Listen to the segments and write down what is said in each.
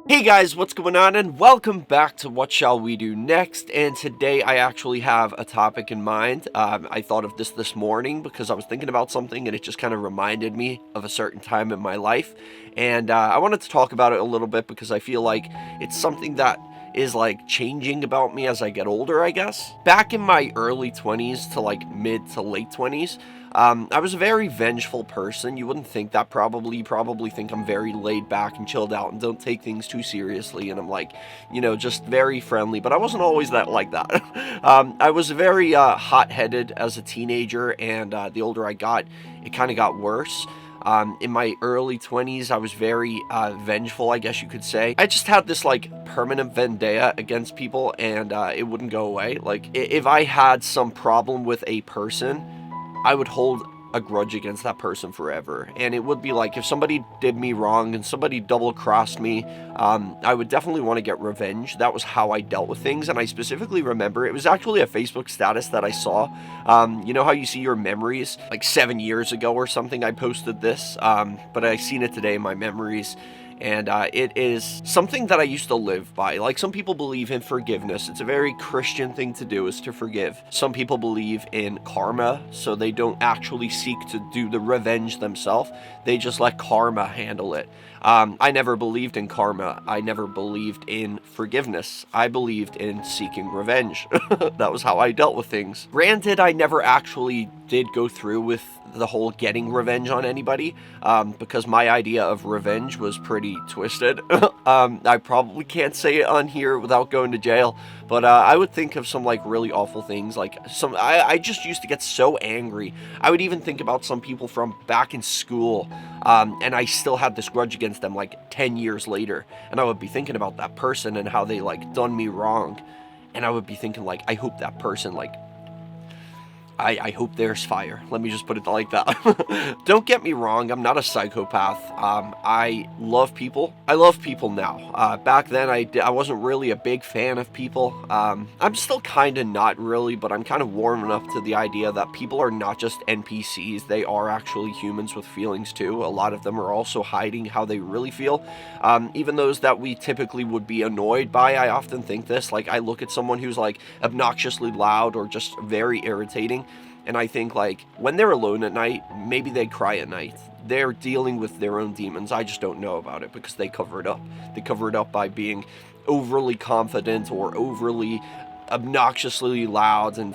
Hey guys, what's going on, and welcome back to What Shall We Do Next. And today I actually have a topic in mind. I thought of this morning because I was thinking about something and it just kind of reminded me of a certain time in my life. And I wanted to talk about it a little bit because I feel like it's something that is like changing about me as I get older, I guess. Back in my early 20s to like mid to late 20s, I was a very vengeful person. You wouldn't think that probably. You probably think I'm very laid back and chilled out and don't take things too seriously. And I'm like, just very friendly. But I wasn't always like that. I was very hot-headed as a teenager, and the older I got, it kind of got worse. In my early 20s, I was very vengeful, I guess you could say. I just had this like permanent vendetta against people, and it wouldn't go away. Like if I had some problem with a person, I would hold a grudge against that person forever. And it would be like if somebody did me wrong and somebody double crossed me, I would definitely want to get revenge. That was how I dealt with things. And I specifically remember it was actually a Facebook status that I saw. You know how you see your memories like 7 years ago or something? I posted this, but I seen it today in my memories. And it is something that I used to live by. Like, some people believe in forgiveness. It's a very Christian thing to do, is to forgive. Some people believe in karma, so they don't actually seek to do the revenge themselves. They just let karma handle it. I never believed in karma. I never believed in forgiveness. I believed in seeking revenge. That was how I dealt with things. Granted, I never actually did go through with the whole getting revenge on anybody, because my idea of revenge was pretty twisted. I probably can't say it on here without going to jail, but I would think of some like really awful things. Like I just used to get so angry. I would even think about some people from back in school, and I still had this grudge against them like 10 years later, and I would be thinking about that person and how they like done me wrong, and I would be thinking like, I hope that person like, I hope there's fire. Let me just put it like that. Don't get me wrong, I'm not a psychopath. I love people. I love people now. Back then, I wasn't really a big fan of people. I'm still kind of not really, but I'm kind of warming up to the idea that people are not just NPCs. They are actually humans with feelings too. A lot of them are also hiding how they really feel. Even those that we typically would be annoyed by, I often think this. Like, I look at someone who's like obnoxiously loud or just very irritating, and I think, like, when they're alone at night, maybe they cry at night. They're dealing with their own demons. I just don't know about it because they cover it up. They cover it up by being overly confident or overly obnoxiously loud and,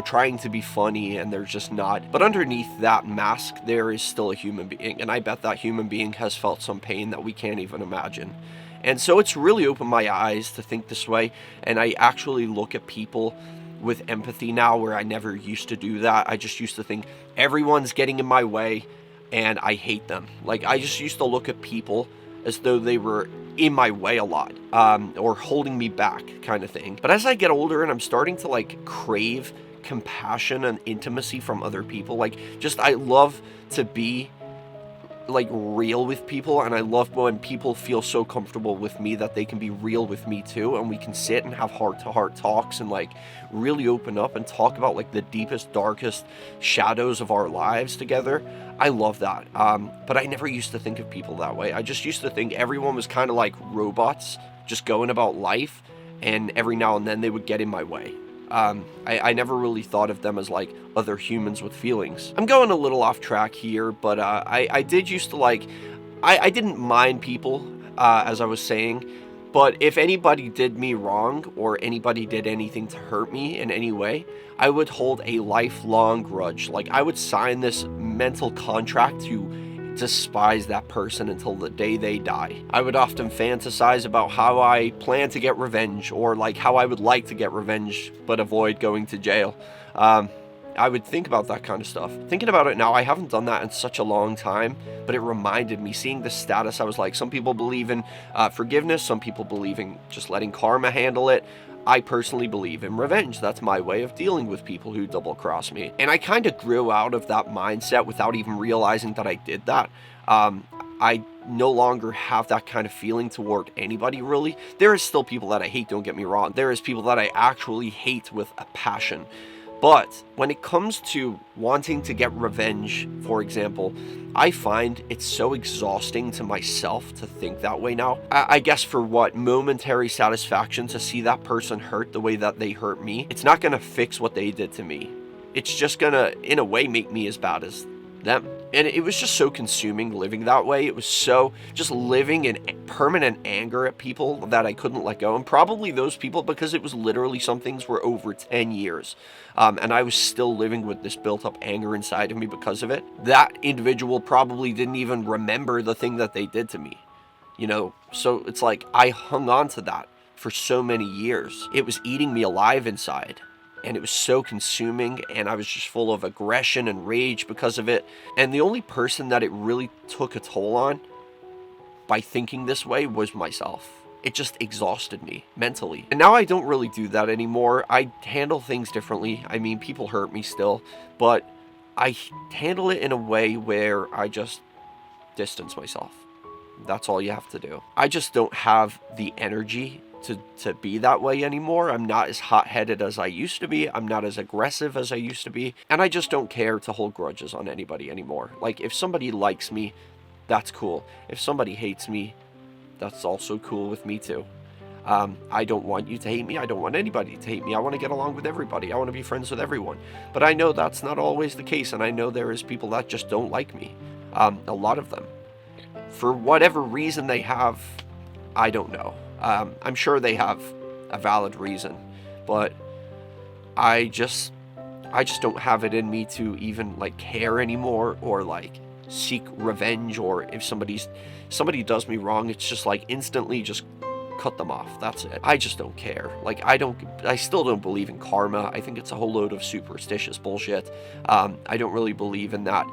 trying to be funny, and they're just not. But underneath that mask, there is still a human being, and I bet that human being has felt some pain that we can't even imagine. And so it's really opened my eyes to think this way, and I actually look at people with empathy now, where I never used to do that. I just used to think everyone's getting in my way and I hate them. Like, I just used to look at people as though they were in my way a lot, or holding me back, kind of thing. But as I get older and I'm starting to like crave compassion and intimacy from other people, like, just, I love to be like real with people, and I love when people feel so comfortable with me that they can be real with me too, and we can sit and have heart-to-heart talks and like really open up and talk about like the deepest, darkest shadows of our lives together. I love that. But I never used to think of people that way. I just used to think everyone was kind of like robots just going about life, and every now and then they would get in my way. I never really thought of them as like other humans with feelings. I'm going a little off track here, but I did used to like, I didn't mind people, as I was saying, but if anybody did me wrong or anybody did anything to hurt me in any way, I would hold a lifelong grudge. Like, I would sign this mental contract to despise that person until the day they die. I would often fantasize about how I plan to get revenge, or like how I would like to get revenge but avoid going to jail. I would think about that kind of stuff. Thinking about it now, I haven't done that in such a long time, but it reminded me, seeing the status, I was like, some people believe in forgiveness, some people believe in just letting karma handle it. I personally believe in revenge. That's my way of dealing with people who double cross me. And I kind of grew out of that mindset without even realizing that I did that. I no longer have that kind of feeling toward anybody, really. There is still people that I hate, don't get me wrong. There is people that I actually hate with a passion. But when it comes to wanting to get revenge, for example, I find it's so exhausting to myself to think that way now. I guess for what? Momentary satisfaction to see that person hurt the way that they hurt me. It's not going to fix what they did to me. It's just going to, in a way, make me as bad as them. And it was just so consuming living that way. It was so just living in permanent anger at people that I couldn't let go. And probably those people, because it was literally some things were over 10 years. And I was still living with this built up anger inside of me because of it. That individual probably didn't even remember the thing that they did to me. You know, so it's like I hung on to that for so many years. It was eating me alive inside. And it was so consuming, and I was just full of aggression and rage because of it. And the only person that it really took a toll on by thinking this way was myself. It just exhausted me mentally. And now I don't really do that anymore. I handle things differently. I mean, people hurt me still, but I handle it in a way where I just distance myself. That's all you have to do. I just don't have the energy to be that way anymore. I'm not as hot-headed as I used to be. I'm not as aggressive as I used to be. And I just don't care to hold grudges on anybody anymore. Like, if somebody likes me, that's cool. If somebody hates me, that's also cool with me too. I don't want you to hate me. I don't want anybody to hate me. I want to get along with everybody. I want to be friends with everyone. But I know that's not always the case. And I know there is people that just don't like me. A lot of them. For whatever reason they have, I don't know. I'm sure they have a valid reason, but I just don't have it in me to even like care anymore or like seek revenge. Or if somebody does me wrong, it's just like instantly just cut them off. That's it. I just don't care. Like, I still don't believe in karma. I think it's a whole load of superstitious bullshit. I don't really believe in that.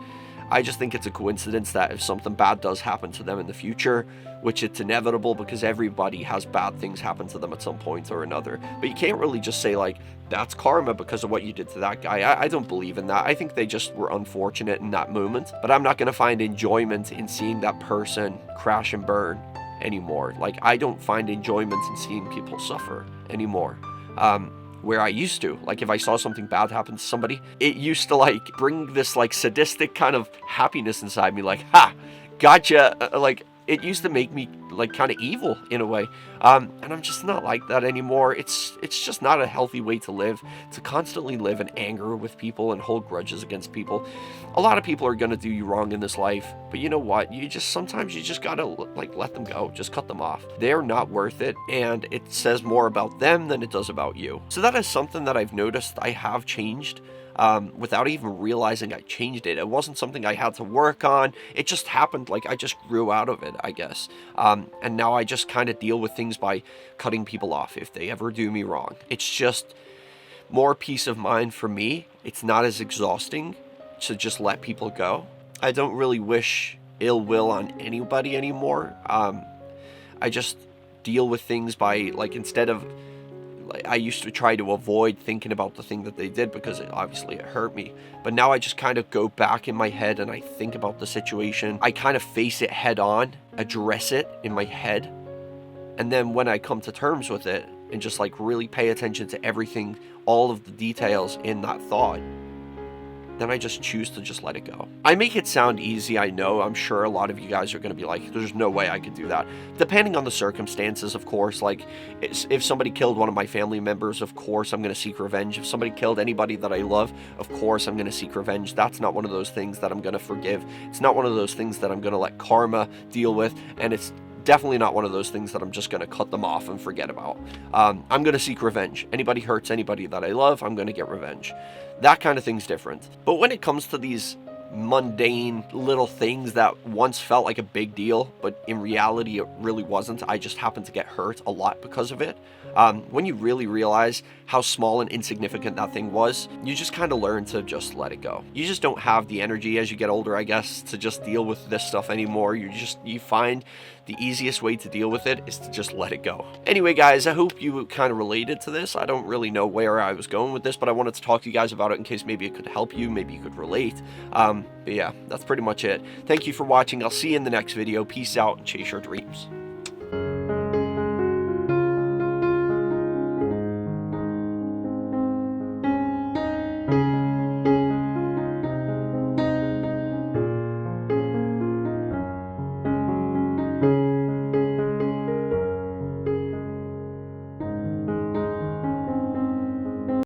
I just think it's a coincidence that if something bad does happen to them in the future, which it's inevitable because everybody has bad things happen to them at some point or another. But you can't really just say like, that's karma because of what you did to that guy. I don't believe in that. I think they just were unfortunate in that moment. But I'm not going to find enjoyment in seeing that person crash and burn anymore. Like, I don't find enjoyment in seeing people suffer anymore. Where I used to, like, if I saw something bad happen to somebody, it used to like bring this like sadistic kind of happiness inside me, like, ha, gotcha. Like, it used to make me like kind of evil in a way. And I'm just not like that anymore. It's just not a healthy way to live, to constantly live in anger with people and hold grudges against people. A lot of people are going to do you wrong in this life, but you know what? Sometimes you just gotta like let them go, just cut them off. They're not worth it, and it says more about them than it does about you. So that is something that I've noticed I have changed. Without even realizing I changed it. It wasn't something I had to work on. It just happened. Like, I just grew out of it, I guess. And now I just kind of deal with things by cutting people off if they ever do me wrong. It's just more peace of mind for me. It's not as exhausting to just let people go. I don't really wish ill will on anybody anymore. I just deal with things by, like, instead of, I used to try to avoid thinking about the thing that they did because it hurt me. But now I just kind of go back in my head and I think about the situation. I kind of face it head on, address it in my head. And then when I come to terms with it and just like really pay attention to everything, all of the details in that thought, then I just choose to just let it go. I make it sound easy, I know. I'm sure a lot of you guys are going to be like, there's no way I could do that. Depending on the circumstances, of course. Like, if somebody killed one of my family members, of course I'm going to seek revenge. If somebody killed anybody that I love, of course I'm going to seek revenge. That's not one of those things that I'm going to forgive. It's not one of those things that I'm going to let karma deal with. And it's definitely not one of those things that I'm just going to cut them off and forget about. I'm going to seek revenge. Anybody hurts anybody that I love, I'm going to get revenge. That kind of thing's different. But when it comes to these mundane little things that once felt like a big deal, but in reality it really wasn't, I just happened to get hurt a lot because of it. When you really realize how small and insignificant that thing was, you just kind of learn to just let it go. You just don't have the energy as you get older, I guess, to just deal with this stuff anymore. You find the easiest way to deal with it is to just let it go. Anyway, guys, I hope you kind of related to this. I don't really know where I was going with this, but I wanted to talk to you guys about it in case maybe it could help you, maybe you could relate. But yeah, that's pretty much it. Thank you for watching. I'll see you in the next video. Peace out and chase your dreams.